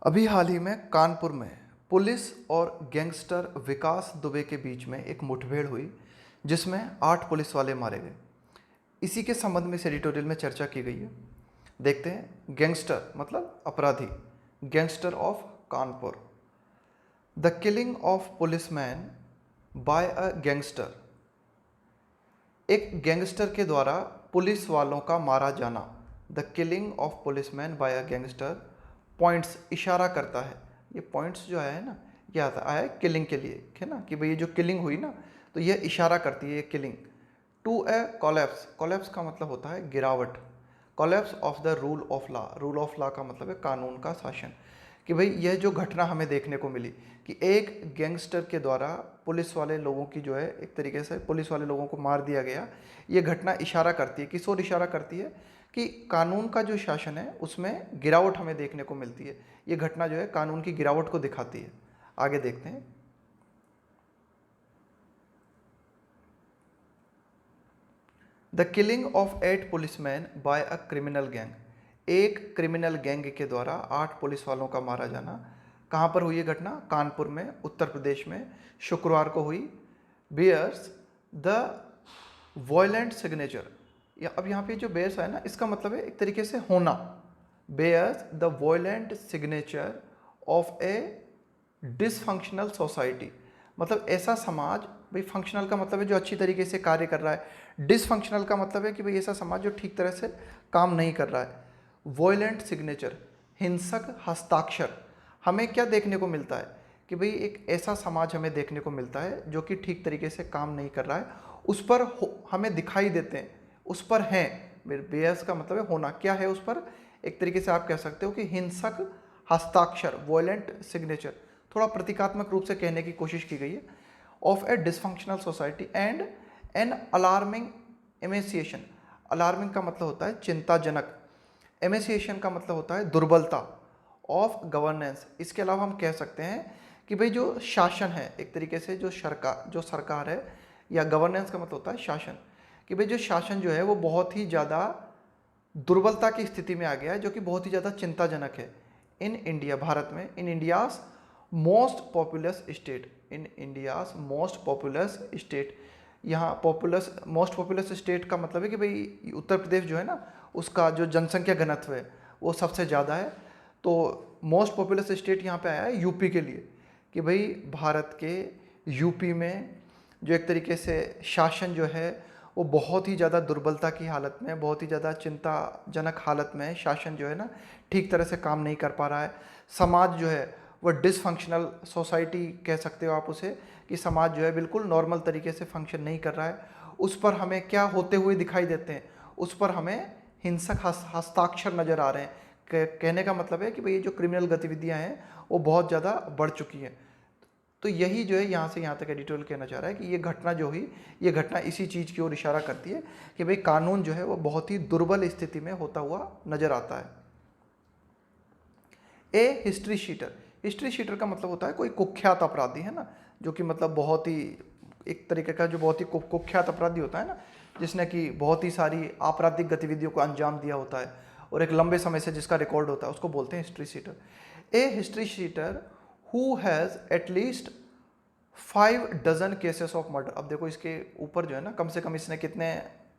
अभी हाल ही में कानपुर में पुलिस और गैंगस्टर विकास दुबे के बीच में एक मुठभेड़ हुई जिसमें 8 पुलिस वाले मारे गए। इसी के संबंध में इस एडिटोरियल में चर्चा की गई है। देखते हैं। गैंगस्टर मतलब अपराधी, gangster of Kanpur. The killing of policeman by a gangster. एक गैंगस्टर के द्वारा पुलिस वालों का मारा जाना। The killing of policeman by a gangster points इशारा करता है। ये पॉइंट्स जो है ना, ये आता आया है किलिंग के लिए, है ना, कि भाई ये जो किलिंग हुई ना, तो ये इशारा करती है ये killing to a collapse. Collapse का मतलब होता है गिरावट। Collapse of the rule of law. Rule of law का मतलब है कानून का शासन। कि भाई यह जो घटना हमें देखने को मिली कि एक गैंगस्टर के द्वारा पुलिस वाले लोगों की जो है एक तरीके से पुलिस वाले लोगों को मार दिया गया। ये घटना इशारा करती है, किस ओर इशारा करती है कि कानून का जो शासन है उसमें गिरावट हमें देखने को मिलती है। ये घटना जो है कानून की गिरावट को दिखाती है। आगे देखते हैं। The killing of 8 policeman by a criminal gang. एक क्रिमिनल गैंग के द्वारा 8 पुलिस वालों का मारा जाना। कहाँ पर हुई ये घटना? कानपुर में, उत्तर प्रदेश में, शुक्रवार को हुई। Bears the violent signature. या अब यहाँ पे जो बेयर्स है ना, इसका मतलब है एक तरीके से होना। Bears the violent signature of a dysfunctional society. मतलब ऐसा समाज, भाई फंक्शनल का मतलब है जो अच्छी तरीके से कार्य कर रहा है, डिसफंक्शनल का मतलब है कि भाई ऐसा समाज जो ठीक तरह से काम नहीं कर रहा है। वॉयलेंट सिग्नेचर, हिंसक हस्ताक्षर। हमें क्या देखने को मिलता है कि भाई एक ऐसा समाज हमें देखने को मिलता है जो कि ठीक तरीके से काम नहीं कर रहा है, उस पर हमें दिखाई देते हैं, उस पर हैं। बेयस का मतलब है होना। क्या है उस पर? एक तरीके से आप कह सकते हो कि हिंसक हस्ताक्षर, वॉयलेंट सिग्नेचर। थोड़ा प्रतीकात्मक रूप से कहने की कोशिश की गई है। Of a dysfunctional society and an alarming emaciation. Alarming का मतलब होता है चिंताजनक, एमेसिएशन का मतलब होता है दुर्बलता ऑफ गवर्नेंस। इसके अलावा हम कह सकते हैं कि भाई जो शासन है, एक तरीके से जो सरकार है, या गवर्नेंस का मतलब होता है शासन, कि भाई जो शासन जो है वो बहुत ही ज़्यादा दुर्बलता की स्थिति में आ गया है, जो कि बहुत ही ज़्यादा चिंताजनक है। इन इंडिया, भारत में, in India's most populous state, in India's most populous state. यहाँ पॉपुलस, मोस्ट पॉपुलस स्टेट का मतलब है कि भाई उत्तर प्रदेश जो है ना, उसका जो जनसंख्या घनत्व है वो सबसे ज़्यादा है। तो मोस्ट पॉपुलस स्टेट यहाँ पे आया है यूपी के लिए, कि भाई भारत के यूपी में जो एक तरीके से शासन जो है वो बहुत ही ज़्यादा दुर्बलता की हालत में, बहुत ही ज़्यादा चिंताजनक हालत में शासन जो है ना ठीक तरह से काम नहीं कर पा रहा है। समाज जो है वो डिसफंक्शनल सोसाइटी कह सकते हो आप उसे, कि समाज जो है बिल्कुल नॉर्मल तरीके से फंक्शन नहीं कर रहा है। उस पर हमें क्या होते हुए दिखाई देते हैं? उस पर हमें हिंसक हस्ताक्षर नज़र आ रहे हैं। कहने का मतलब है कि भाई ये जो क्रिमिनल गतिविधियां हैं वो बहुत ज़्यादा बढ़ चुकी हैं। तो यही जो है यहाँ से यहाँ तक एडिटोरियल कहना चाह रहा है कि ये घटना जो हुई, ये घटना इसी चीज़ की ओर इशारा करती है कि भाई कानून जो है वो बहुत ही दुर्बल स्थिति में होता हुआ नजर आता है। ए हिस्ट्री शीटर। हिस्ट्री शीटर का मतलब होता है कोई कुख्यात अपराधी, है ना, जो कि मतलब बहुत ही एक तरीके का जो बहुत ही कुख्यात अपराधी होता है ना, जिसने कि बहुत ही सारी आपराधिक गतिविधियों को अंजाम दिया होता है और एक लंबे समय से जिसका रिकॉर्ड होता है, उसको बोलते हैं history sheeter. A history sheeter who has at least 5 dozen cases of murder. अब देखो इसके ऊपर जो है ना, कम से कम इसने कितने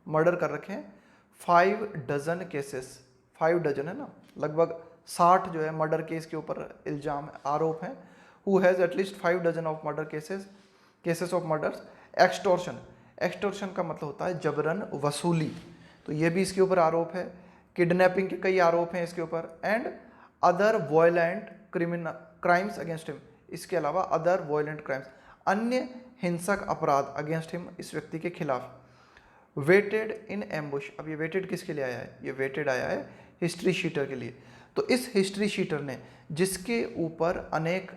मर्डर कर रखे हैं? 5 डजन केसेस। 5 डजन है ना, लगभग 60 जो है मर्डर केस के ऊपर इल्ज़ाम आरोप हैं। Who has at least 5 dozen of murder cases of murders. Extortion. Extortion का मतलब होता है जबरन वसूली, तो ये भी इसके ऊपर आरोप है। किडनैपिंग के कई आरोप हैं इसके ऊपर। And other violent crimes against him. इसके अलावा अदर वॉयलेंट क्राइम्स, अन्य हिंसक अपराध अगेंस्ट हिम, इस व्यक्ति के खिलाफ। Weighted in ambush. अब ये वेटेड किसके लिए आया है? ये वेटेड आया है हिस्ट्री शीटर के लिए। तो इस हिस्ट्री शीटर ने, जिसके ऊपर अनेक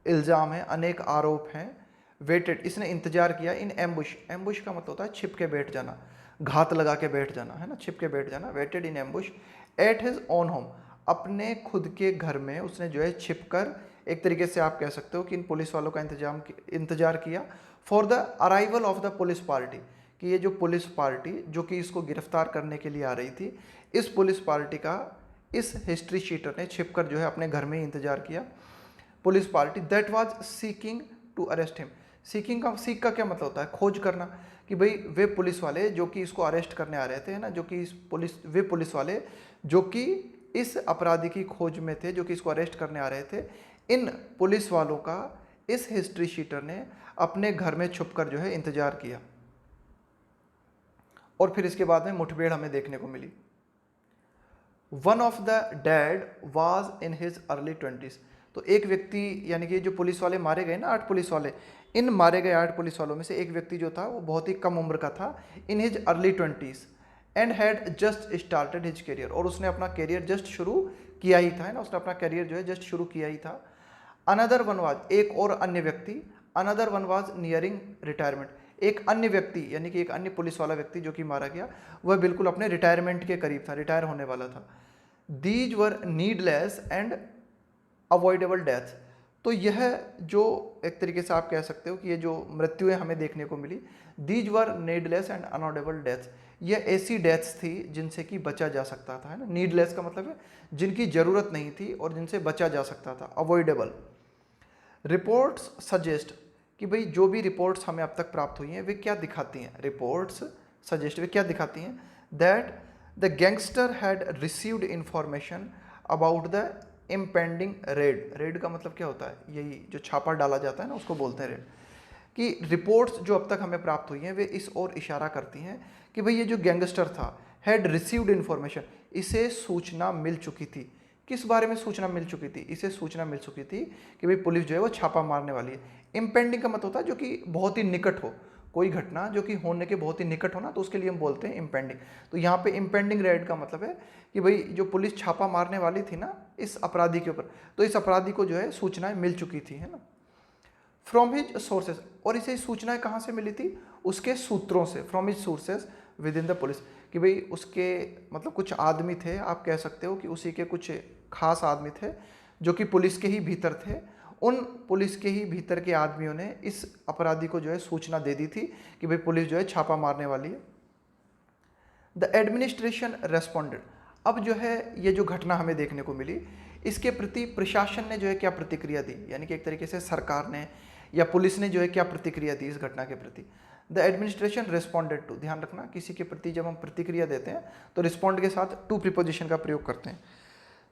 इल्ज़ाम हैं, अनेक आरोप हैं, वेटेड, इसने इंतजार किया। इन एम्बुश। एम्बुश का मतलब होता है छिप के बैठ जाना, घात लगा के बैठ जाना, है ना, छिप के बैठ जाना। Waited in ambush at his own home. अपने खुद के घर में उसने जो है छिप कर, एक तरीके से आप कह सकते हो कि इन पुलिस वालों का इंतजार किया। For the arrival of the police party, कि ये जो पुलिस पार्टी जो कि इसको गिरफ्तार करने के लिए आ रही थी, इस पुलिस पार्टी का इस हिस्ट्री शीटर ने छिपकर जो है अपने घर में ही इंतजार किया police party that was seeking to arrest him. Seek का क्या मतलब होता है? खोज करना, कि भाई वे पुलिस वाले जो कि इसको अरेस्ट करने आ रहे थे, है ना, जो कि वे पुलिस वाले जो कि इस अपराधी की खोज में थे, जो कि इसको अरेस्ट करने आ रहे थे, इन पुलिस वालों का इस हिस्ट्री शीटर ने अपने घर में छुपकर जो है इंतजार किया। और फिर इसके बाद में मुठभेड़ हमें देखने को मिली। One of the dead was in his early 20s। तो एक व्यक्ति, यानी कि जो पुलिस वाले मारे गए ना, 8 पुलिस वाले, इन मारे गए 8 पुलिस वालों में से एक व्यक्ति जो था वो बहुत ही कम उम्र का था, इन his early 20s and had just started his career. और उसने अपना करियर जस्ट शुरू किया ही था, है ना, उसने अपना करियर जो है जस्ट शुरू किया ही था। अनदर वन वाज, एक और अन्य व्यक्ति, another one was nearing retirement. एक अन्य व्यक्ति, यानी कि एक अन्य पुलिस वाला व्यक्ति जो कि मारा गया, वह बिल्कुल अपने रिटायरमेंट के करीब था, रिटायर होने वाला था। These were needless and avoidable death. तो यह जो एक तरीके से आप कह सकते हो कि ये जो मृत्युएं हमें देखने को मिली, these were needless and unavoidable death, यह ऐसी डेथ्स थी जिनसे कि बचा जा सकता था, है ना। नीडलेस का मतलब है जिनकी जरूरत नहीं थी और जिनसे बचा जा सकता था, अवॉइडेबल। रिपोर्ट्स सजेस्ट, कि भाई जो भी रिपोर्ट्स हमें अब तक प्राप्त हुई हैं वे क्या दिखाती हैं, रिपोर्ट्स सजेस्ट वे क्या दिखाती हैं, that the gangster had received information about the impending red. Red का मतलब क्या होता है? यही जो छापा डाला जाता है ना, उसको बोलते हैं रेड। कि रिपोर्ट्स जो अब तक हमें प्राप्त हुई हैं वे इस ओर इशारा करती हैं कि भाई ये जो गैंगस्टर था, हैड रिसीव्ड इंफॉर्मेशन, इसे सूचना मिल चुकी थी। किस बारे में सूचना मिल चुकी थी? इसे सूचना मिल चुकी थी कि भाई पुलिस जो है वो छापा मारने वाली है। इम्पेंडिंग का मतलब होता है जो कि बहुत ही निकट हो, कोई घटना जो कि होने के बहुत ही निकट हो ना, तो उसके लिए हम बोलते हैं इम्पेंडिंग। तो यहाँ पे इम्पेंडिंग रेड का मतलब है कि भाई जो पुलिस छापा मारने वाली थी ना इस अपराधी के ऊपर, तो इस अपराधी को जो है सूचनाएं मिल चुकी थी, है ना। फ्रॉम हिज सोर्सेज, और इसे सूचनाएं कहाँ से मिली थी? उसके सूत्रों से, from his sources with in the police, कि भाई उसके मतलब कुछ आदमी थे, आप कह सकते हो कि उसी के कुछ खास आदमी थे जो कि पुलिस के ही भीतर थे। उन पुलिस के ही भीतर के आदमियों ने इस अपराधी को जो है सूचना दे दी थी कि भाई पुलिस जो है छापा मारने वाली है। द एडमिनिस्ट्रेशन रेस्पॉन्डेड, अब जो है ये जो घटना हमें देखने को मिली, इसके प्रति प्रशासन ने जो है क्या प्रतिक्रिया दी, यानी कि एक तरीके से सरकार ने या पुलिस ने जो है क्या प्रतिक्रिया दी इस घटना के प्रति। द एडमिनिस्ट्रेशन रेस्पॉन्डेड टू, ध्यान रखना किसी के प्रति जब हम प्रतिक्रिया देते हैं तो रिस्पॉन्ड के साथ टू प्रीपोजिशन का प्रयोग करते हैं।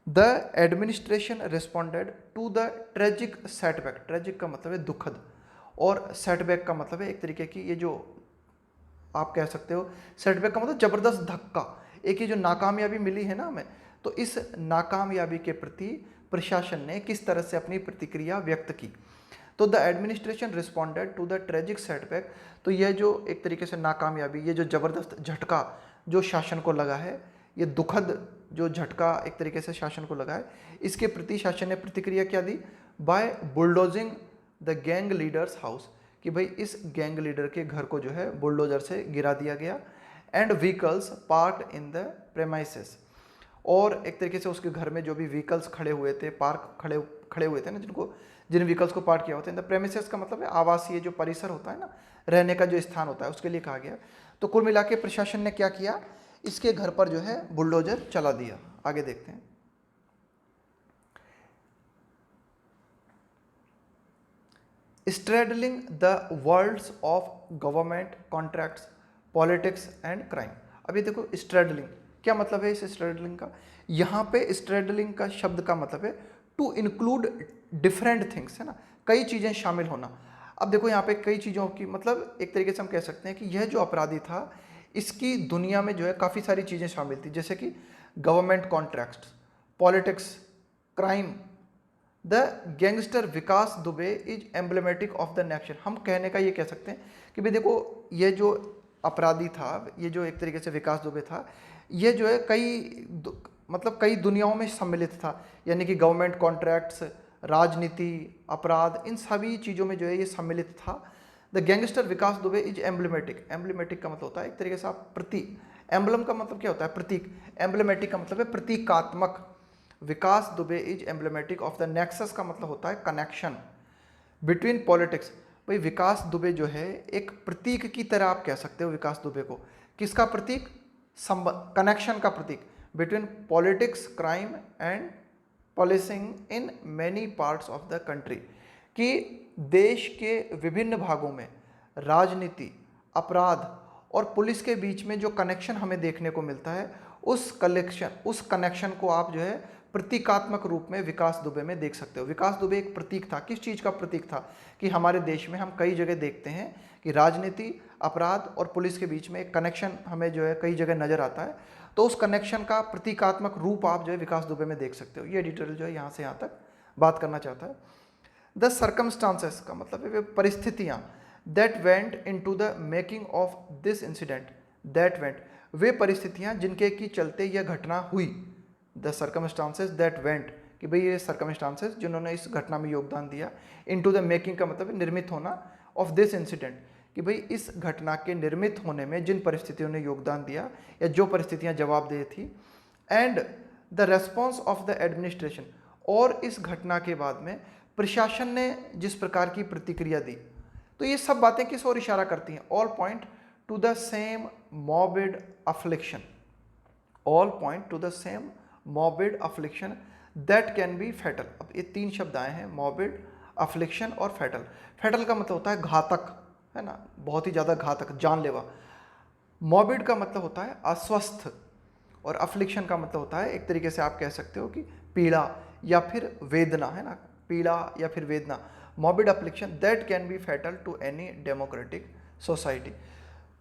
The administration responded to the tragic setback, tragic का मतलब है दुखद, और सेटबैक का मतलब है एक तरीके की ये जो आप कह सकते हो, सेटबैक का मतलब जबरदस्त धक्का, एक ये जो नाकामयाबी मिली है ना हमें, तो इस नाकामयाबी के प्रति प्रशासन ने किस तरह से अपनी प्रतिक्रिया व्यक्त की। तो the administration responded to the tragic setback, तो यह जो एक तरीके से नाकामयाबी, ये जो जबरदस्त झटका जो शासन को लगा है, ये दुखद जो झटका एक तरीके से शासन को लगा है, इसके प्रति शासन ने प्रतिक्रिया क्या दी? By bulldozing the gang leaders house, कि भाई इस गैंग लीडर के घर को जो है बुलडोजर से गिरा दिया गया। And vehicles parked in the premises, और एक तरीके से उसके घर में जो भी व्हीकल्स खड़े हुए थे, पार्क खड़े हुए थे ना, जिन व्हीकल्स को पार्क किया होता है, इन द प्रेमिसेस का मतलब है आवासीय जो परिसर होता है ना, रहने का जो स्थान होता है, उसके लिए कहा गया। तो कुल मिला के प्रशासन ने क्या किया, इसके घर पर जो है बुलडोजर चला दिया। आगे देखते हैं। Straddling the worlds of government, contracts, politics and crime. अभी देखो स्ट्रेडलिंग क्या मतलब है इस स्ट्रेडलिंग का? यहाँ पे स्ट्रेडलिंग का शब्द का मतलब है टू इंक्लूड डिफरेंट थिंग्स, है ना, कई चीज़ें शामिल होना। अब देखो यहाँ पे कई चीज़ों की मतलब एक तरीके से हम कह सकते हैं कि यह जो अपराधी था इसकी दुनिया में जो है काफ़ी सारी चीज़ें शामिल थी, जैसे कि government contracts, politics, crime. The gangster Vikas Dubey is emblematic of the next. हम कहने का ये कह सकते हैं कि भाई देखो ये जो अपराधी था, ये जो एक तरीके से विकास दुबे था, ये जो है मतलब कई दुनियाओं में सम्मिलित था, यानी कि गवर्नमेंट कॉन्ट्रैक्ट्स, राजनीति, अपराध, इन सभी चीज़ों में जो है ये सम्मिलित था। The gangster Vikas Dubey is emblematic, emblematic का मतलब होता है एक तरीके से आप प्रतीक, एम्ब्लम का मतलब क्या होता है? प्रतीक। एम्ब्लेमेटिक का मतलब है प्रतीकात्मक। Vikas Dubey is emblematic of the nexus का मतलब होता है कनेक्शन बिटवीन पॉलिटिक्स। भाई विकास दुबे जो है एक प्रतीक की तरह आप कह सकते हो विकास दुबे को। किसका प्रतीक? कनेक्शन का प्रतीक between politics, crime and policing in many parts of the country, कि देश के विभिन्न भागों में राजनीति, अपराध और पुलिस के बीच में जो कनेक्शन हमें देखने को मिलता है, उस कनेक्शन को आप जो है प्रतीकात्मक रूप में विकास दुबे में देख सकते हो। विकास दुबे एक प्रतीक था। किस चीज़ का प्रतीक था? कि हमारे देश में हम कई जगह देखते हैं कि राजनीति, अपराध और पुलिस के बीच में एक कनेक्शन हमें जो है कई जगह नज़र आता है। तो उस कनेक्शन का प्रतीकात्मक रूप आप जो है विकास दुबे में देख सकते हो। ये एडिटोरियल जो है यहाँ से यहाँ तक बात करना चाहता है। द सर्कमस्टांसेस का मतलब है वे परिस्थितियाँ, that went into the making of this incident, that went वे परिस्थितियाँ जिनके की चलते यह घटना हुई। द सर्कमस्टांसेस दैट वेंट, कि भाई ये सर्कमस्टांसेस जिन्होंने इस घटना में योगदान दिया। इन टू द मेकिंग का मतलब निर्मित होना, ऑफ दिस इंसिडेंट, कि भाई इस घटना के निर्मित होने में जिन परिस्थितियों ने योगदान दिया या जो परिस्थितियाँ जवाबदेह थी। And the response of the administration, और इस घटना के बाद में प्रशासन ने जिस प्रकार की प्रतिक्रिया दी। तो ये सब बातें किस ओर इशारा करती हैं? All point two the same morbid affliction, all point two the same morbid affliction that can be fatal. अब ये तीन शब्द आए हैं, मॉर्बिड, अफ्लिक्शन और फैटल। फैटल का मतलब होता है घातक, है ना, बहुत ही ज़्यादा घातक, जानलेवा। मॉर्बिड का मतलब होता है अस्वस्थ, और अफ्लिक्शन का मतलब होता है एक तरीके से आप कह सकते हो कि पीड़ा या फिर वेदना, है ना, पीड़ा या फिर वेदना। Morbid affliction that can be fatal to any democratic society.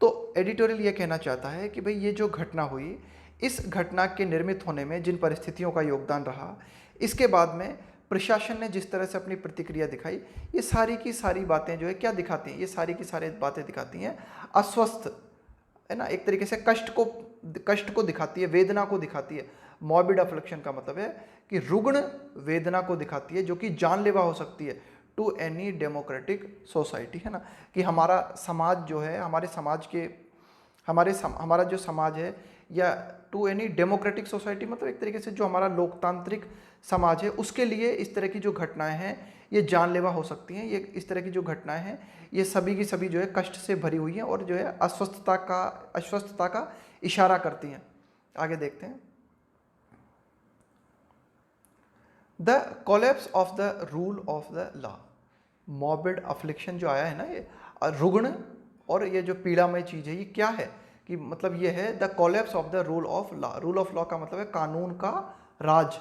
तो एडिटोरियल ये कहना चाहता है कि भाई ये जो घटना हुई, इस घटना के निर्मित होने में जिन परिस्थितियों का योगदान रहा, इसके बाद में प्रशासन ने जिस तरह से अपनी प्रतिक्रिया दिखाई, ये सारी की सारी बातें जो है क्या दिखाती हैं? ये सारी की सारी बातें दिखाती हैं अस्वस्थ, है ना, एक तरीके से कष्ट को दिखाती है, वेदना को दिखाती है। मॉर्बिड अफ्लिक्शन का मतलब है कि रुग्ण वेदना को दिखाती है, जो कि जानलेवा हो सकती है टू एनी डेमोक्रेटिक सोसाइटी, है ना, कि हमारा समाज जो है, हमारा जो समाज है, या टू एनी डेमोक्रेटिक सोसाइटी मतलब एक तरीके से जो हमारा लोकतांत्रिक समाज है, उसके लिए इस तरह की जो घटनाएं हैं ये जानलेवा हो सकती हैं। ये इस तरह की जो घटनाएं हैं ये सभी की सभी जो है कष्ट से भरी हुई हैं और जो है अस्वस्थता का इशारा करती हैं। आगे देखते हैं। The collapse of the rule of the law. Morbid affliction जो आया है ना, ये रुग्ण और ये जो पीड़ामय चीज़ है, ये क्या है? कि मतलब ये है the collapse of the rule of law. Rule of law का मतलब है कानून का राज।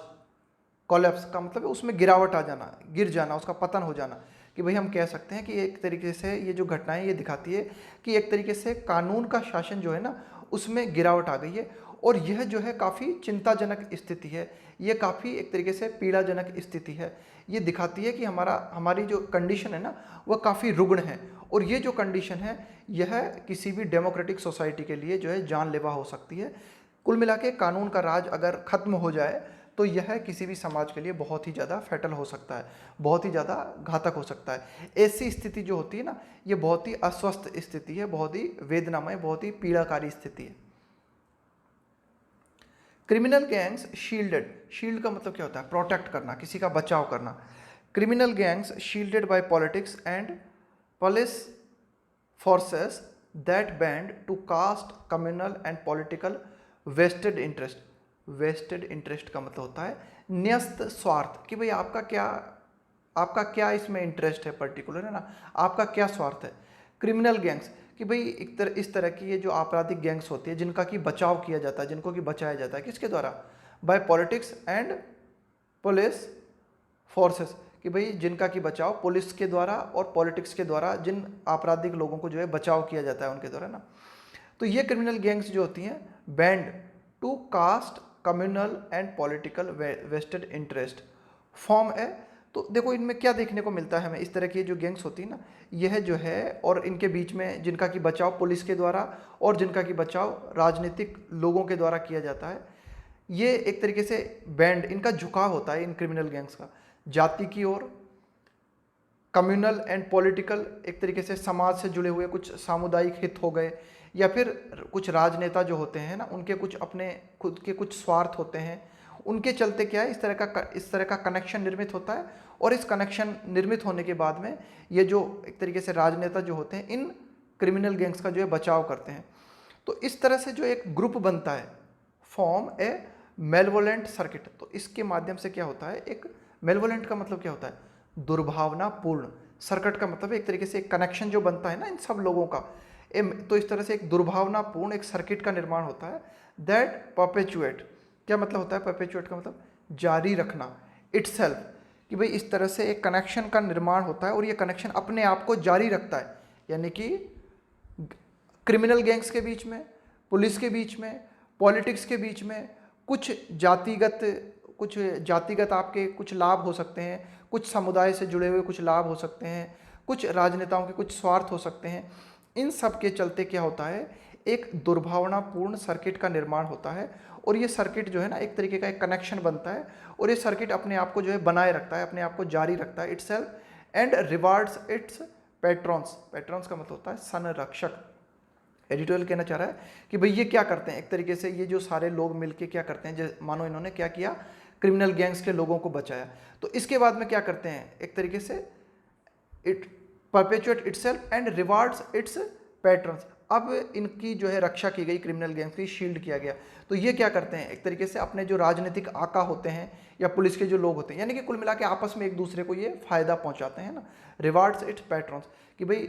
कोलैप्स का मतलब है उसमें गिरावट आ जाना, गिर जाना, उसका पतन हो जाना। कि भाई हम कह सकते हैं कि एक तरीके से ये जो घटनाएं ये दिखाती है कि एक तरीके से कानून का शासन जो है ना, उसमें गिरावट आ गई है। और यह जो है काफ़ी चिंताजनक स्थिति है, ये काफ़ी एक तरीके से पीड़ाजनक स्थिति है। ये दिखाती है कि हमारी जो कंडीशन है ना, वह काफ़ी रुग्ण है। और ये जो कंडीशन है यह किसी भी डेमोक्रेटिक सोसाइटी के लिए जो है जानलेवा हो सकती है। कुल मिला के कानून का राज अगर ख़त्म हो जाए तो यह किसी भी समाज के लिए बहुत ही ज़्यादा फैटल हो सकता है, बहुत ही ज़्यादा घातक हो सकता है। ऐसी स्थिति जो होती है ना, ये बहुत ही अस्वस्थ स्थिति है, बहुत ही वेदनामय, बहुत ही पीड़ाकारी स्थिति है। क्रिमिनल गैंग्स शील्डेड, शील्ड का मतलब क्या होता है? प्रोटेक्ट करना, किसी का बचाव करना। Criminal gangs shielded by politics and police forces that bend to caste communal and political vested interest. Vested interest का मतलब होता है न्यस्त स्वार्थ, कि भाई आपका क्या इसमें इंटरेस्ट है पर्टिकुलर, है ना, आपका क्या स्वार्थ है। क्रिमिनल गैंग्स, कि भाई इस तरह की ये जो आपराधिक गैंग्स होती है जिनका कि बचाव किया जाता है, जिनको कि बचाया जाता है, किसके द्वारा? By politics and police forces, कि भाई जिनका कि बचाव पुलिस के द्वारा और पॉलिटिक्स के द्वारा जिन आपराधिक लोगों को जो है बचाव किया जाता है उनके द्वारा ना। तो ये क्रिमिनल गैंग्स जो होती हैं bend to caste communal and political vested interest form है। तो देखो इनमें क्या देखने को मिलता है हमें, इस तरह की जो गैंग्स होती है ना, यह जो है, और इनके बीच में जिनका कि बचाव पुलिस के द्वारा और जिनका कि बचाव राजनीतिक लोगों के द्वारा किया जाता है, ये एक तरीके से बैंड, इनका झुकाव होता है इन क्रिमिनल गैंग्स का जाति की ओर, कम्युनल एंड पॉलिटिकल, एक तरीके से समाज से जुड़े हुए कुछ सामुदायिक हित हो गए, या फिर कुछ राजनेता जो होते हैं ना, उनके कुछ अपने खुद के कुछ स्वार्थ होते हैं, उनके चलते क्या है इस तरह का कनेक्शन निर्मित होता है। और इस कनेक्शन निर्मित होने के बाद में ये जो एक तरीके से राजनेता जो होते हैं इन क्रिमिनल गैंग्स का जो है बचाव करते हैं। तो इस तरह से जो एक ग्रुप बनता है, फॉर्म ए मेलवोलेंट सर्किट, तो इसके माध्यम से क्या होता है, एक मेलवोलेंट का मतलब क्या होता है, दुर्भावनापूर्ण, सर्किट का मतलब एक तरीके से एक कनेक्शन जो बनता है ना इन सब लोगों का, तो इस तरह से एक दुर्भावनापूर्ण एक सर्किट का निर्माण होता है। दैट परपेचुएट, क्या मतलब होता है परपेचुएट का मतलब जारी रखना, इटसेल्फ, कि भाई इस तरह से एक कनेक्शन का निर्माण होता है और ये कनेक्शन अपने आप को जारी रखता है, यानी कि क्रिमिनल गैंग्स के बीच में, पुलिस के बीच में, पॉलिटिक्स के बीच में, कुछ जातिगत आपके कुछ लाभ हो सकते हैं, कुछ समुदाय से जुड़े हुए कुछ लाभ हो सकते हैं, कुछ राजनेताओं के कुछ स्वार्थ हो सकते हैं, इन सब के चलते क्या होता है, एक दुर्भावनापूर्ण सर्किट का निर्माण होता है और ये सर्किट जो है ना एक तरीके का एक कनेक्शन बनता है और ये सर्किट अपने आप को जो है बनाए रखता है, अपने आप को जारी रखता है, itself and rewards it's patrons, patrons का मतलब होता है संरक्षक। एडिटोरियल कहना चाह रहा है कि भाई ये क्या करते हैं, एक तरीके से ये जो सारे लोग मिलके क्या करते हैं, मानो इन्होंने क्या किया, क्रिमिनल गैंग्स के लोगों को बचाया, तो इसके बाद में क्या करते हैं, एक तरीके से it perpetuate itself and rewards its patrons, अब इनकी जो है रक्षा की गई, क्रिमिनल गैंग्स की शील्ड किया गया, तो ये क्या करते हैं, एक तरीके से अपने जो राजनीतिक आका होते हैं या पुलिस के जो लोग होते हैं, यानी कि कुल मिला के आपस में एक दूसरे को ये फायदा पहुंचाते हैं ना, रिवार्ड्स इट्स पैट्रन्स, कि भाई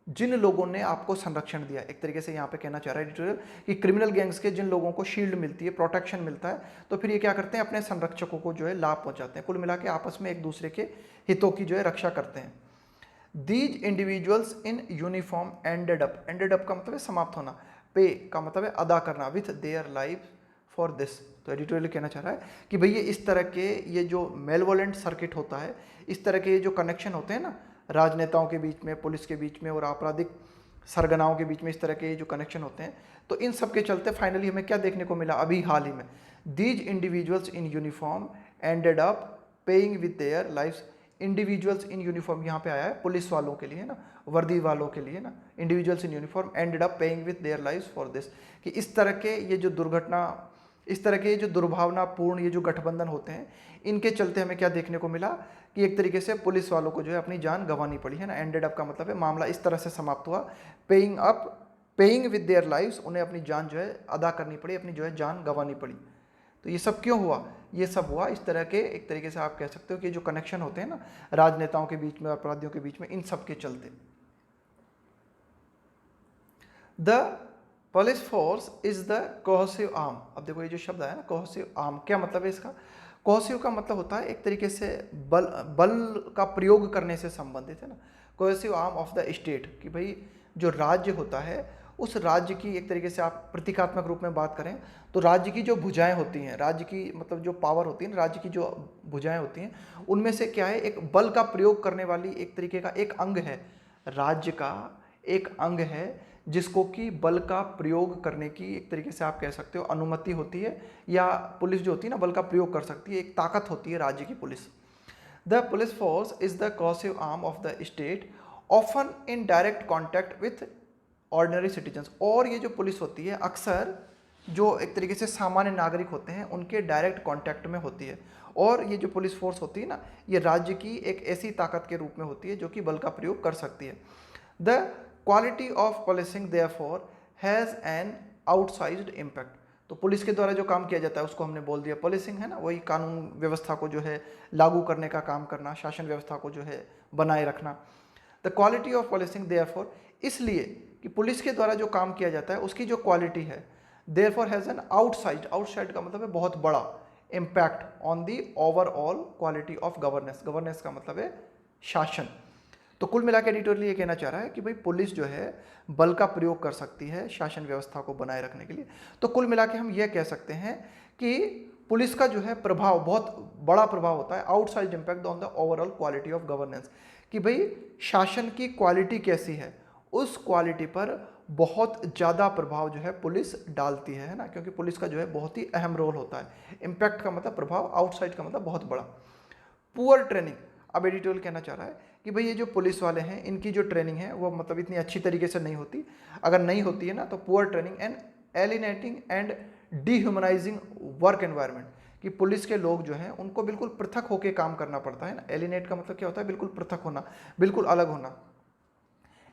जिन लोगों ने आपको संरक्षण दिया, एक तरीके से यहाँ पे कहना चाह रहा है एडिटोरियल कि क्रिमिनल गैंग्स के जिन लोगों को शील्ड मिलती है, प्रोटेक्शन मिलता है, तो फिर ये क्या करते हैं, अपने संरक्षकों को जो है लाभ पहुंचाते हैं, कुल मिला के आपस में एक दूसरे के हितों की जो है रक्षा करते हैं। These individuals in uniform ended up, ended up का मतलब है समाप्त होना, पे का मतलब है अदा करना, with their life for this, तो एडिटोरियल कहना चाह रहा है कि भैया इस तरह के ये जो मेलवोलेंट सर्किट होता है, इस तरह के जो कनेक्शन होते हैं ना राजनेताओं के बीच में, पुलिस के बीच में और आपराधिक सरगनाओं के बीच में, इस तरह के जो कनेक्शन होते हैं, तो इन सब के चलते फाइनली हमें क्या देखने को मिला अभी हाल ही में, these individuals in uniform ended up paying with their lives, individuals in uniform यहाँ पे आया है पुलिस वालों के लिए ना, वर्दी वालों के लिए ना, individuals in uniform ended up paying with their lives for this, कि इस तरह के ये जो दुर्घटना, इस तरह के जो दुर्भावनापूर्ण ये जो गठबंधन होते हैं, इनके चलते हमें क्या देखने को मिला कि एक तरीके से पुलिस वालों को जो है अपनी जान गंवानी पड़ी है ना, एंडेड अप का मतलब है मामला इस तरह से समाप्त हुआ, पेइंग विद देयर लाइव्स, उन्हें अपनी जान जो है अदा करनी पड़ी, अपनी जो है जान गंवानी पड़ी। तो ये सब क्यों हुआ, ये सब हुआ इस तरह के, एक तरीके से आप कह सकते हो कि जो कनेक्शन होते हैं ना राजनेताओं के बीच में, अपराधियों के बीच में, इन सब के चलते। The police force is the cohesive arm, अब देखो ये जो शब्द आया ना कोहेसिव आर्म, क्या मतलब है इसका, कोहेसिव का मतलब होता है एक तरीके से बल का प्रयोग करने से संबंधित है ना, cohesive arm of the state, कि भाई जो राज्य होता है उस राज्य की, एक तरीके से आप प्रतीकात्मक रूप में बात करें तो राज्य की जो भुजाएं होती हैं, राज्य की मतलब जो पावर होती है, राज्य की जो भुजाएं होती हैं, उनमें से क्या है, एक बल का प्रयोग करने वाली एक तरीके का एक अंग है, राज्य का एक अंग है जिसको कि बल का प्रयोग करने की एक तरीके से आप कह सकते हो अनुमति होती है, या पुलिस जो होती है ना बल का प्रयोग कर सकती है, एक ताकत होती है राज्य की police. The police force is the cohesive arm of the state often in direct contact with ordinary citizens, और ये जो पुलिस होती है अक्सर जो एक तरीके से सामान्य नागरिक होते हैं उनके डायरेक्ट कांटेक्ट में होती है, और ये जो पुलिस फोर्स होती है ना ये राज्य की एक ऐसी ताकत के रूप में होती है जो कि बल का प्रयोग कर सकती है। The quality of policing therefore has an outsized impact, तो पुलिस के द्वारा जो काम किया जाता है उसको हमने बोल दिया पुलिसिंग है ना, वही कानून व्यवस्था को जो है लागू करने का काम करना, शासन व्यवस्था को जो है बनाए रखना। The quality of policing therefore, इसलिए कि पुलिस के द्वारा जो काम किया जाता है उसकी जो क्वालिटी है, therefore has an outside, outside का मतलब है बहुत बड़ा, impact on the overall quality of governance, governance का मतलब है शासन। तो कुल मिला के एडिटोरियल ये कहना चाह रहा है कि भाई पुलिस जो है बल का प्रयोग कर सकती है शासन व्यवस्था को बनाए रखने के लिए। तो कुल मिला के हम ये कह सकते हैं कि पुलिस का जो है प्रभाव बहुत बड़ा प्रभाव होता है, outside impact on the overall quality of governance, कि भाई शासन की क्वालिटी कैसी है उस क्वालिटी पर बहुत ज़्यादा प्रभाव जो है पुलिस डालती है ना, क्योंकि पुलिस का जो है बहुत ही अहम रोल होता है। इम्पैक्ट का मतलब प्रभाव, आउटसाइड का मतलब बहुत बड़ा। पुअर ट्रेनिंग, अब एडिटोरियल कहना चाह रहा है कि भाई ये जो पुलिस वाले हैं इनकी जो ट्रेनिंग है वो मतलब इतनी अच्छी तरीके से नहीं होती, अगर नहीं होती है ना तो poor training and alienating and dehumanising work environment, कि पुलिस के लोग जो हैं उनको बिल्कुल पृथक होकर काम करना पड़ता है ना। एलिनेट का मतलब क्या होता है, बिल्कुल पृथक होना, बिल्कुल अलग होना।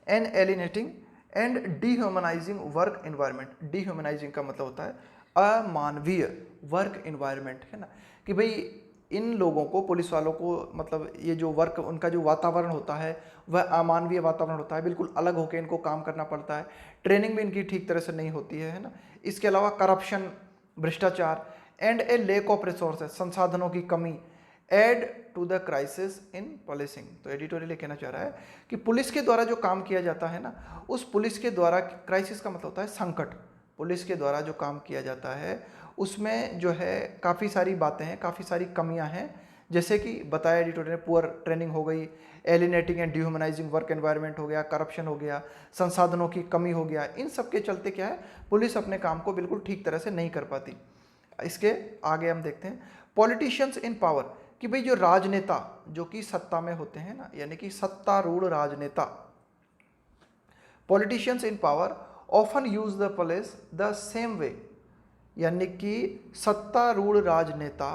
N एलिनेटिंग and dehumanising work environment, डिह्यूमनाइजिंग का मतलब होता है अमानवीय वर्क इन्वायरमेंट, है ना, कि भाई इन लोगों को, पुलिस वालों को, मतलब ये जो वर्क, उनका जो वातावरण होता है वह अमानवीय वातावरण होता है, बिल्कुल अलग होकर इनको काम करना पड़ता है, ट्रेनिंग भी इनकी ठीक तरह से नहीं होती है ना। इसके अलावा करप्शन, भ्रष्टाचार and a lack of resources, संसाधनों की कमी add to the crisis in policing. तो एडिटोरियल ये कहना चाह रहा है कि पुलिस के द्वारा जो काम किया जाता है ना, उस पुलिस के द्वारा, क्राइसिस का मतलब होता है संकट, पुलिस के द्वारा जो काम किया जाता है उसमें जो है काफ़ी सारी बातें हैं, काफ़ी सारी कमियां हैं, जैसे कि बताया एडिटोरियल ने, पुअर ट्रेनिंग हो गई, एलिनेटिंग एंड डिह्यूमनाइजिंग वर्क एनवायरनमेंट हो गया, करप्शन हो गया, संसाधनों की कमी हो गया। इन सब के चलते क्या है, पुलिस अपने काम को बिल्कुल ठीक तरह से नहीं कर पाती। इसके आगे हम देखते हैं पॉलिटिशियंस इन पावर, कि भाई जो राजनेता जो कि सत्ता में होते हैं ना, यानी कि सत्तारूढ़ राजनेता, politicians in power often use the police the same way, यानी कि सत्तारूढ़ राजनेता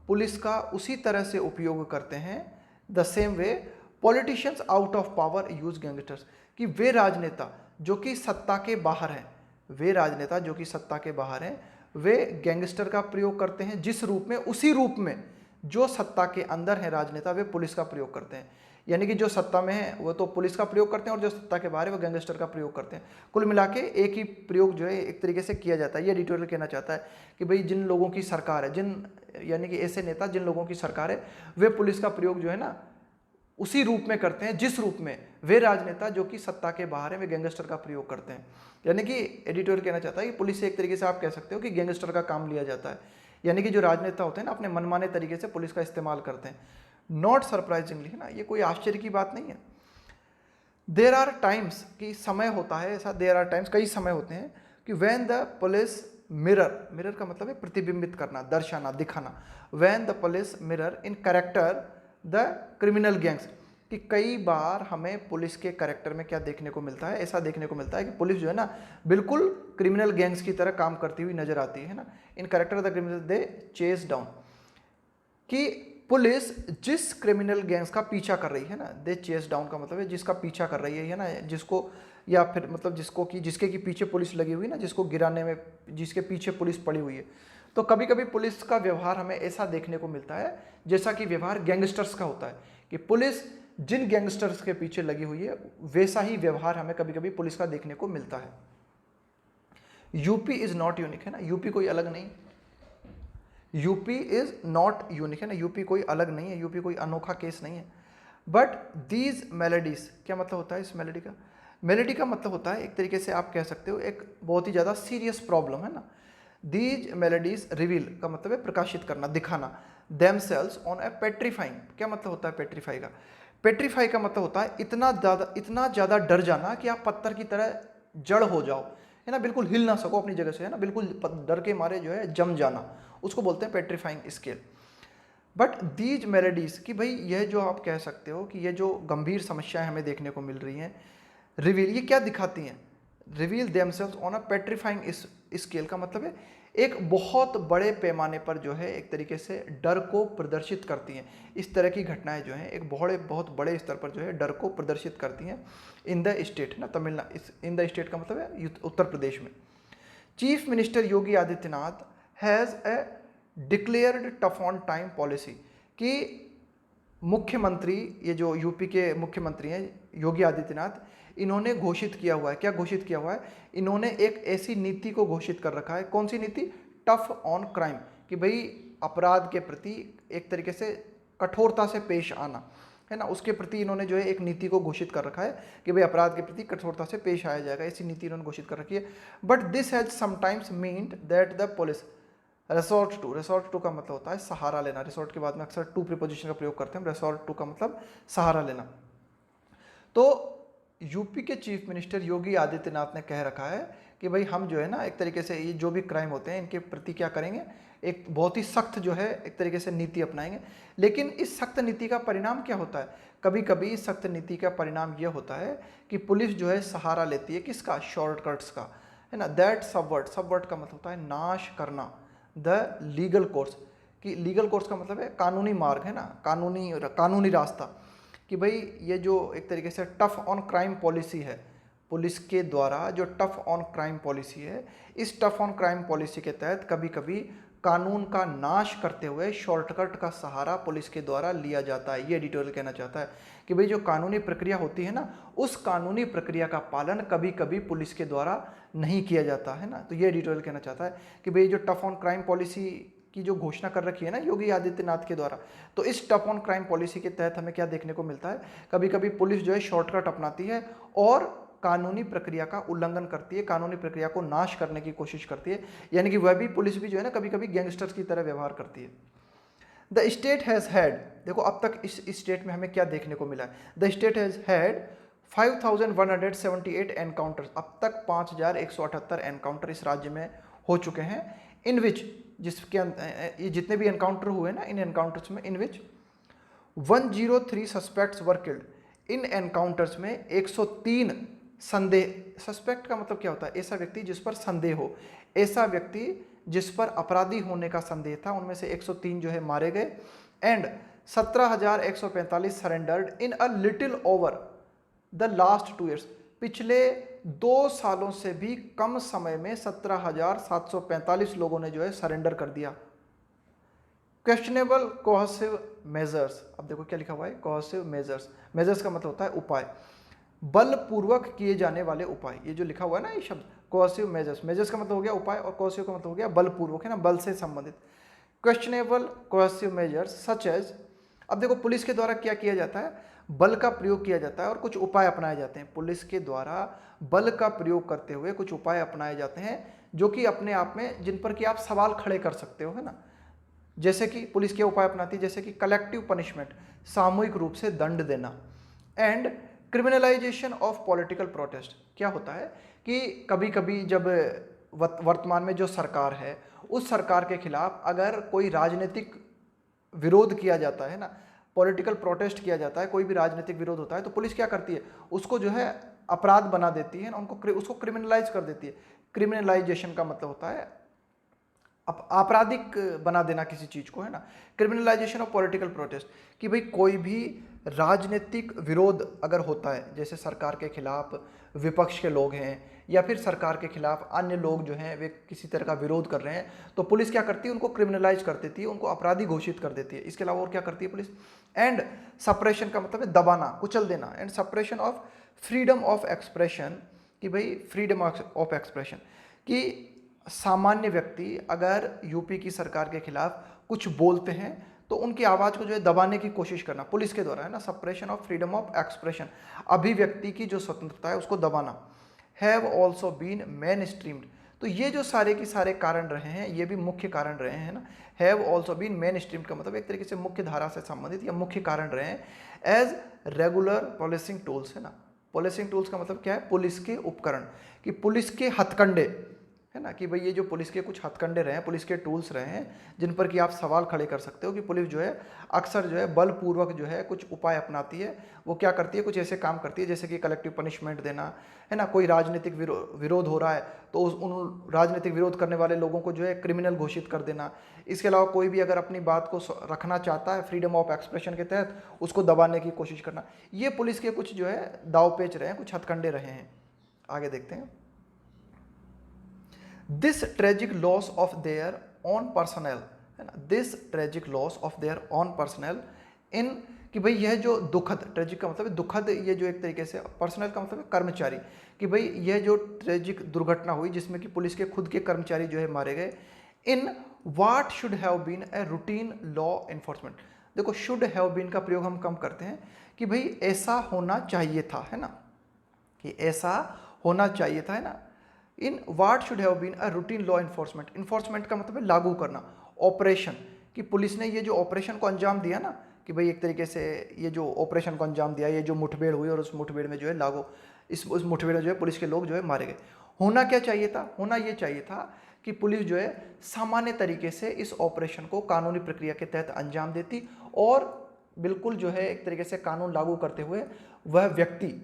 पुलिस का उसी तरह से उपयोग करते हैं, the same way politicians out of power use gangsters, कि वे राजनेता जो कि सत्ता के बाहर हैं, वे राजनेता जो कि सत्ता के बाहर हैं, वे गैंगस्टर का प्रयोग करते हैं, जिस रूप में, उसी रूप में जो सत्ता के अंदर है राजनेता, वे पुलिस का प्रयोग करते हैं। यानी कि जो सत्ता में है वो तो पुलिस का प्रयोग करते हैं, और जो सत्ता के बाहर है वो गैंगस्टर का प्रयोग करते हैं। कुल मिला के एक ही प्रयोग जो है एक तरीके से किया जाता है। ये एडिटोरियल कहना चाहता है कि भाई जिन लोगों की सरकार है, यानी कि ऐसे नेता जिन लोगों की सरकार है, वे पुलिस का प्रयोग जो है ना उसी रूप में करते हैं जिस रूप में वे राजनेता जो कि सत्ता के बाहर है, वे गैंगस्टर का प्रयोग करते हैं। यानी कि एडिटोरियल कहना चाहता है कि पुलिस से एक तरीके से आप कह सकते हो कि गैंगस्टर का काम लिया जाता है, यानी कि जो राजनेता होते हैं ना अपने मनमाने तरीके से पुलिस का इस्तेमाल करते हैं। नॉट सरप्राइजिंगली, है ना, ये कोई आश्चर्य की बात नहीं है। देर आर टाइम्स, कि समय होता है ऐसा, देर आर टाइम्स, कई समय होते हैं कि when the police mirror, mirror का मतलब है प्रतिबिंबित करना, दर्शाना, दिखाना, when the police mirror in character the criminal gangs, कि कई बार हमें पुलिस के कैरेक्टर में क्या देखने को मिलता है, ऐसा देखने को मिलता है कि पुलिस जो है ना बिल्कुल क्रिमिनल गैंग्स की तरह काम करती हुई नजर आती है ना। इन character the criminal they chess down, कि पुलिस जिस क्रिमिनल गैंग्स का पीछा कर रही है ना, दे चेस डाउन का मतलब है जिसका पीछा कर रही है ना, जिसको, या फिर मतलब जिसको कि जिसके की पीछे पुलिस लगी हुई ना, जिसको गिराने में जिसके पीछे पुलिस पड़ी हुई है। तो कभी कभी पुलिस का व्यवहार हमें ऐसा देखने को मिलता है जैसा कि व्यवहार गैंगस्टर्स का होता है, कि पुलिस जिन गैंगस्टर्स के पीछे लगी हुई है वैसा ही व्यवहार हमें कभी कभी पुलिस का देखने को मिलता है। यूपी इज नॉट यूनिक, है ना, यूपी कोई अलग नहीं, यूपी इज नॉट यूनिक, है ना, यूपी कोई अलग नहीं है, यूपी कोई अनोखा केस नहीं है। बट दीज मेलेडीज, क्या मतलब होता है इस मेलेडी का, मेलेडी का मतलब होता है एक तरीके से आप कह सकते हो एक बहुत ही ज़्यादा सीरियस प्रॉब्लम, है ना। दीज मेलेडीज रिवील का मतलब है प्रकाशित करना, दिखाना, देमसेल्स ऑन ए पेट्रीफाइंग, क्या मतलब होता है पेट्रीफाई का, पेट्रीफाई का मतलब होता है इतना ज़्यादा डर जाना कि आप पत्थर की तरह जड़ हो जाओ, है ना, बिल्कुल हिल ना सको अपनी जगह से, है ना, बिल्कुल डर के मारे जो है जम जाना, उसको बोलते हैं पेट्रीफाइंग स्केल। बट दीज मेलेडीज, कि भाई यह जो आप कह सकते हो कि ये जो गंभीर समस्याएं हमें देखने को मिल रही हैं, रिवील, ये क्या दिखाती हैं, reveal themselves on a petrifying scale का मतलब है एक बहुत बड़े पैमाने पर जो है एक तरीके से डर को प्रदर्शित करती हैं। इस तरह की घटनाएं जो हैं एक बहुत बड़े स्तर पर जो है डर को प्रदर्शित करती हैं इन द स्टेट, ना, तमिलनाडु, इन द स्टेट का मतलब है उत्तर प्रदेश में। Chief minister Yogi Adityanath has a declared tough on time policy, कि मुख्यमंत्री, ये जो यूपी के मुख्यमंत्री हैं योगी आदित्यनाथ, इन्होंने घोषित किया हुआ है, क्या घोषित किया हुआ है, इन्होंने एक ऐसी नीति को घोषित कर रखा है, कौन सी नीति, टफ ऑन क्राइम, कि भाई अपराध के प्रति एक तरीके से कठोरता से पेश आना, है ना, उसके प्रति इन्होंने जो है एक नीति को घोषित कर रखा है कि भाई अपराध के प्रति कठोरता से पेश आया जाएगा, ऐसी नीति इन्होंने घोषित कर रखी है। But this has sometimes meant that the police resort to का मतलब होता है सहारा लेना, रिसोर्ट के बाद में अक्सर टू प्रीपोजिशन का प्रयोग करते हैं, रिसोर्ट टू का मतलब सहारा लेना। तो यूपी के चीफ मिनिस्टर योगी आदित्यनाथ ने कह रखा है कि भाई हम जो है ना एक तरीके से ये जो भी क्राइम होते हैं इनके प्रति क्या करेंगे, एक बहुत ही सख्त जो है एक तरीके से नीति अपनाएंगे। लेकिन इस सख्त नीति का परिणाम क्या होता है, कभी कभी इस सख्त नीति का परिणाम यह होता है कि पुलिस जो है सहारा लेती है किसका, शॉर्टकट्स का, है ना, दैट सबवर्ट का मतलब होता है नाश करना, द लीगल कोर्स, कि लीगल कोर्स का मतलब है कानूनी मार्ग, है ना, कानूनी रास्ता, कि भाई ये जो एक तरीके से टफ ऑन क्राइम पॉलिसी है पुलिस के द्वारा जो टफ ऑन क्राइम पॉलिसी है, इस टफ ऑन क्राइम पॉलिसी के तहत कभी कभी कानून का नाश करते हुए शॉर्टकट का सहारा पुलिस के द्वारा लिया जाता है। ये एडिटोरियल कहना चाहता है कि भाई जो कानूनी प्रक्रिया होती है ना, उस कानूनी प्रक्रिया का पालन कभी कभी पुलिस के द्वारा नहीं किया जाता है ना। तो ये एडिटोरियल कहना चाहता है कि भाई जो टफ ऑन क्राइम पॉलिसी की जो घोषणा कर रखी है ना योगी आदित्यनाथ के द्वारा, तो इस टफ ऑन क्राइम पॉलिसी के तहत हमें क्या देखने को मिलता है, कभी कभी पुलिस जो है शॉर्टकट अपनाती है और कानूनी प्रक्रिया का उल्लंघन करती है, कानूनी प्रक्रिया को नाश करने की कोशिश करती है। यानी कि वह भी पुलिस भी जो है ना कभी कभी गैंगस्टर्स की तरह व्यवहार करती है। द स्टेट हैज़ हैड, देखो अब तक इस स्टेट में हमें क्या देखने को मिला है, the state has had 5178 encounters, अब तक 5178 एनकाउंटर इस राज्य में हो चुके हैं। इन विच, जिसके ये जितने भी एनकाउंटर हुए ना, इन एनकाउंटर्स में, इन विच 103 suspects were killed, in encounters में 103 संदेह, सस्पेक्ट का मतलब क्या होता है, ऐसा व्यक्ति जिस पर संदेह हो, ऐसा व्यक्ति जिस पर अपराधी होने का संदेह था, उनमें से 103 जो है मारे गए। And 17,145 surrendered in a little over the last 2 years, पिछले 2 सालों से भी कम समय में 17,745 लोगों ने जो है सरेंडर कर दिया। क्वेश्चनेबल कोहेसिव मेजर्स, अब देखो क्या लिखा हुआ है, कोहेसिव मेजर्स, मेजर्स का मतलब होता है उपाय, बलपूर्वक किए जाने वाले उपाय। ये जो लिखा हुआ है ना ये शब्द कोहेसिव मेजर्स, मेजर्स का मतलब हो गया उपाय और कोहेसिव का मतलब हो गया बलपूर्वक, है ना, बल से संबंधित। Questionable coercive measures such as, अब देखो पुलिस के द्वारा क्या किया जाता है, बल का प्रयोग किया जाता है और कुछ उपाय अपनाए जाते हैं। पुलिस के द्वारा बल का प्रयोग करते हुए कुछ उपाय अपनाए जाते हैं जो कि अपने आप में, जिन पर कि आप सवाल खड़े कर सकते हो, है ना। जैसे कि पुलिस के उपाय अपनाती है, जैसे कि कलेक्टिव पनिशमेंट, सामूहिक रूप से दंड देना। And criminalisation of political protest, क्या होता है कि कभी कभी जब वर्तमान में जो सरकार है, उस सरकार के खिलाफ अगर कोई राजनीतिक विरोध किया जाता है ना, पॉलिटिकल प्रोटेस्ट किया जाता है, कोई भी राजनीतिक विरोध होता है, तो पुलिस क्या करती है, उसको जो है अपराध बना देती है ना, उसको क्रिमिनलाइज कर देती है। क्रिमिनलाइजेशन का मतलब होता है आपराधिक बना देना किसी चीज को, है ना। क्रिमिनलाइजेशन ऑफ पॉलिटिकल प्रोटेस्ट, कि भाई कोई भी राजनीतिक विरोध अगर होता है, जैसे सरकार के खिलाफ विपक्ष के लोग हैं या फिर सरकार के खिलाफ अन्य लोग जो हैं वे किसी तरह का विरोध कर रहे हैं, तो पुलिस क्या करती है, उनको क्रिमिनलाइज कर देती है, उनको अपराधी घोषित कर देती है। इसके अलावा और क्या करती है पुलिस, एंड सप्रेशन का मतलब है दबाना, कुचल देना, and suppression of freedom of expression, कि भाई फ्रीडम ऑफ एक्सप्रेशन, कि सामान्य व्यक्ति अगर यूपी की सरकार के खिलाफ कुछ बोलते हैं तो उनकी आवाज़ को जो है दबाने की कोशिश करना पुलिस के द्वारा, है ना। Suppression of freedom of expression, अभिव्यक्ति की जो स्वतंत्रता है उसको दबाना। Have also been mainstreamed, तो ये जो सारे के सारे कारण रहे हैं, ये भी मुख्य कारण रहे हैं ना। Have also been mainstreamed का मतलब एक तरीके से मुख्य धारा से संबंधित या मुख्य कारण रहे हैं एज रेगुलर पुलिसिंग टूल्स, है ना। पुलिसिंग टूल्स का मतलब क्या है, पुलिस के उपकरण, कि पुलिस के हथकंडे, है ना, कि भाई ये जो पुलिस के कुछ हथकंडे रहे हैं, पुलिस के टूल्स रहे हैं, जिन पर कि आप सवाल खड़े कर सकते हो कि पुलिस जो है अक्सर जो है बलपूर्वक जो है कुछ उपाय अपनाती है। वो क्या करती है, कुछ ऐसे काम करती है जैसे कि कलेक्टिव पनिशमेंट देना, है ना। कोई राजनीतिक विरोध हो रहा है तो उन राजनीतिक विरोध करने वाले लोगों को जो है क्रिमिनल घोषित कर देना। इसके अलावा कोई भी अगर अपनी बात को रखना चाहता है फ्रीडम ऑफ एक्सप्रेशन के तहत, उसको दबाने की कोशिश करना। ये पुलिस के कुछ जो है दावपेच रहे हैं, कुछ हथकंडे रहे हैं। आगे देखते हैं। This tragic loss of their own personnel, है ना, this tragic loss of their own personnel in, कि भाई यह जो दुखद, ट्रेजिक का मतलब है दुखद, ये जो एक तरीके से, पर्सनल का मतलब है कर्मचारी, कि भाई यह जो ट्रेजिक दुर्घटना हुई जिसमें कि पुलिस के खुद के कर्मचारी जो है मारे गए, in what should have been a routine law enforcement. देखो शुड हैव बीन का प्रयोग हम कम करते हैं कि भाई ऐसा होना चाहिए था, है ना, कि ऐसा होना चाहिए था, है ना। In what should have been a routine law enforcement, enforcement का मतलब है लागू करना, ऑपरेशन, कि पुलिस ने ये जो ऑपरेशन को अंजाम दिया ना, कि भाई एक तरीके से ये जो ऑपरेशन को अंजाम दिया, ये जो मुठभेड़ हुई और उस मुठभेड़ में जो है उस मुठभेड़ में जो है पुलिस के लोग जो है मारे गए। होना क्या चाहिए था, होना ये चाहिए था कि पुलिस जो है सामान्य तरीके से इस ऑपरेशन को कानूनी प्रक्रिया के तहत अंजाम देती और बिल्कुल जो है एक तरीके से कानून लागू करते हुए वह व्यक्ति,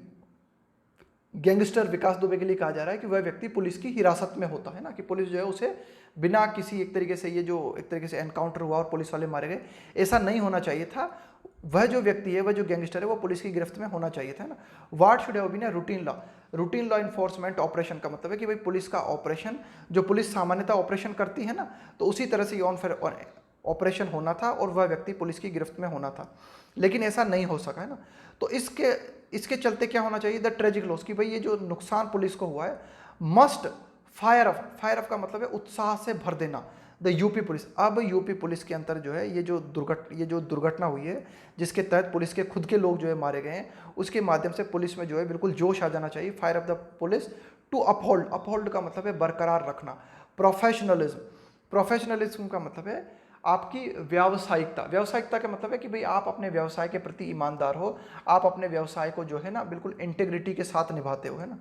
गैंगस्टर विकास दुबे के लिए कहा जा रहा है कि वह व्यक्ति पुलिस की हिरासत में होता है ना, कि पुलिस जो है उसे बिना किसी एक तरीके से, ये जो एक तरीके से एनकाउंटर हुआ और पुलिस वाले मारे गए, ऐसा नहीं होना चाहिए था। वह जो व्यक्ति है, वह जो गैंगस्टर है, वो पुलिस की गिरफ्त में होना चाहिए था ना। What should have been a routine law. Routine law enforcement operation का मतलब है कि भाई पुलिस का ऑपरेशन, जो पुलिस सामान्यतः ऑपरेशन करती है ना, तो उसी तरह से ऑन फिर ऑपरेशन होना था और वह व्यक्ति पुलिस की गिरफ्त में होना था, लेकिन ऐसा नहीं हो सका है ना। तो इसके चलते क्या होना चाहिए, द ट्रेजिक लॉस, कि भाई ये जो नुकसान पुलिस को हुआ है, मस्ट फायर ऑफ का मतलब है उत्साह से भर देना द यूपी पुलिस। अब यूपी पुलिस के अंतर जो है, ये जो दुर्घटना हुई है जिसके तहत पुलिस के खुद के लोग जो है मारे गए हैं, उसके माध्यम से पुलिस में जो है बिल्कुल जोश आ जाना चाहिए। Fire of the police to uphold का मतलब है बरकरार रखना। प्रोफेशनलिज्म का मतलब है आपकी व्यावसायिकता का मतलब है कि भाई आप अपने व्यवसाय के प्रति ईमानदार हो, आप अपने व्यवसाय को जो है ना बिल्कुल इंटेग्रिटी के साथ निभाते हो, है ना।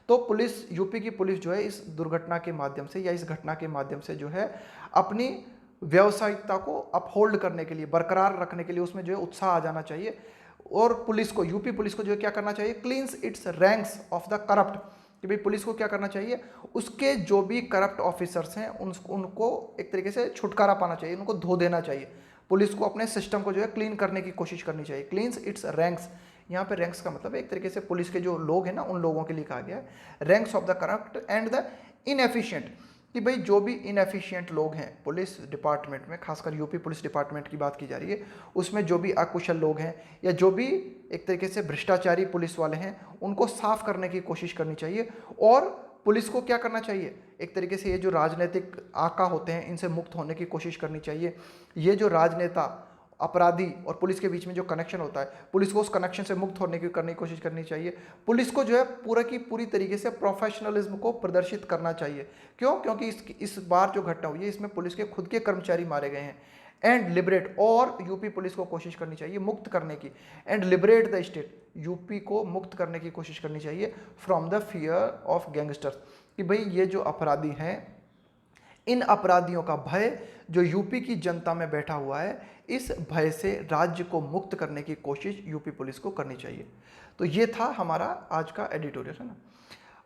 तो पुलिस, यूपी की पुलिस जो है इस दुर्घटना के माध्यम से या इस घटना के माध्यम से जो है अपनी व्यावसायिकता को अपहोल्ड करने के लिए, बरकरार रखने के लिए उसमें जो है उत्साह आ जाना चाहिए। और पुलिस को, यूपी पुलिस को जो है क्या करना चाहिए, क्लींस it's ranks of the corrupt, कि भाई पुलिस को क्या करना चाहिए, उसके जो भी करप्ट ऑफिसर्स हैं उनको एक तरीके से छुटकारा पाना चाहिए, उनको धो देना चाहिए। पुलिस को अपने सिस्टम को जो है क्लीन करने की कोशिश करनी चाहिए। क्लींस इट्स रैंक्स, यहाँ पे रैंक्स का मतलब है एक तरीके से पुलिस के जो लोग हैं ना, उन लोगों के लिए कहा गया है। Ranks of the corrupt and the inefficient, कि भाई जो भी इनएफिशिएंट लोग हैं पुलिस डिपार्टमेंट में, खासकर यूपी पुलिस डिपार्टमेंट की बात की जा रही है, उसमें जो भी अकुशल लोग हैं या जो भी एक तरीके से भ्रष्टाचारी पुलिस वाले हैं, उनको साफ करने की कोशिश करनी चाहिए। और पुलिस को क्या करना चाहिए, एक तरीके से ये जो राजनीतिक आका होते हैं इनसे मुक्त होने की कोशिश करनी चाहिए। ये जो राजनेता, अपराधी और पुलिस के बीच में जो कनेक्शन होता है, पुलिस को उस कनेक्शन से मुक्त होने की कोशिश करनी चाहिए। पुलिस को जो है पूरा की पूरी तरीके से प्रोफेशनलिज्म को प्रदर्शित करना चाहिए। क्यों? क्योंकि इस बार जो घटना हुई है इसमें पुलिस के खुद के कर्मचारी मारे गए हैं। एंड लिबरेट, और यूपी पुलिस को कोशिश करनी चाहिए मुक्त करने की। And liberate the state, UP को मुक्त करने की कोशिश करनी चाहिए from the fear of gangsters, कि भाई ये जो अपराधी हैं, इन अपराधियों का भय जो यूपी की जनता में बैठा हुआ है, इस भय से राज्य को मुक्त करने की कोशिश यूपी पुलिस को करनी चाहिए। तो ये था हमारा आज का एडिटोरियल, है ना।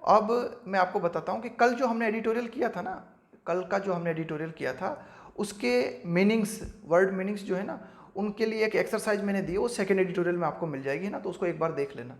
अब मैं आपको बताता हूँ कि कल जो हमने एडिटोरियल किया था ना, कल का जो हमने एडिटोरियल किया था उसके मीनिंग्स, वर्ड मीनिंग्स जो है ना, उनके लिए एक एक्सरसाइज मैंने दी है, वो सेकेंड एडिटोरियल में आपको मिल जाएगी ना, तो उसको एक बार देख लेना।